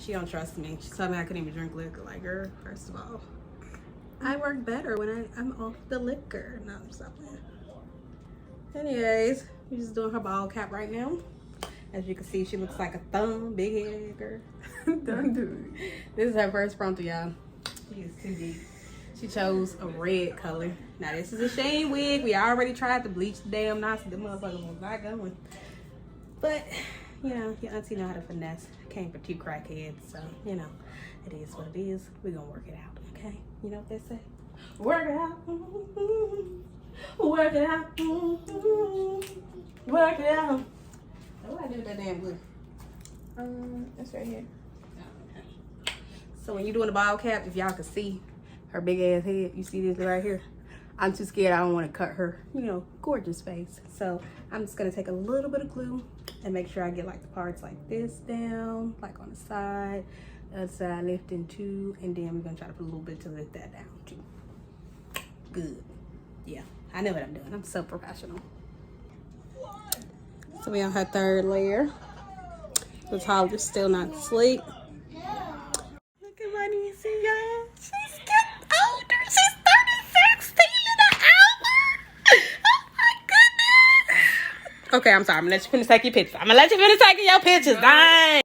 She don't trust me. She told me I couldn't even drink liquor. Like, girl, first of all, I work better when I'm off the liquor. No, I'm just playing. Anyways, we're just doing her ball cap right now. As you can see, she looks like a thumb, big head girl. Don't do it. This is her first frontal, y'all. She is too deep. She chose a red color. Now this is a Shane wig. We already tried to bleach the damn knots. The motherfucker was not going. But, you know, your auntie know how to finesse. Came for 2 crackheads, so, you know, it is what it is. We're gonna work it out, okay? You know what they say? Work it out. Work it out. Work it out. What do I do with that damn glue? It's right here. Okay. So when you're doing the ball cap, if y'all can see her big ass head, you see this right here? I'm too scared. I don't want to cut her, you know, gorgeous face. So I'm just gonna take a little bit of glue and make sure I get like the parts like this down, like on the side, the other side lifting too, and then we're gonna try to put a little bit to lift that down too. Good. Yeah, I know what I'm doing. I'm so professional. So we on her 3rd layer. The towel is still not asleep. Look at my niece, y'all. She's getting older. She's 36 in an hour. Oh my goodness. Okay, I'm sorry. I'm gonna let you finish taking your pictures. I'm gonna let you finish taking your pictures. Dang.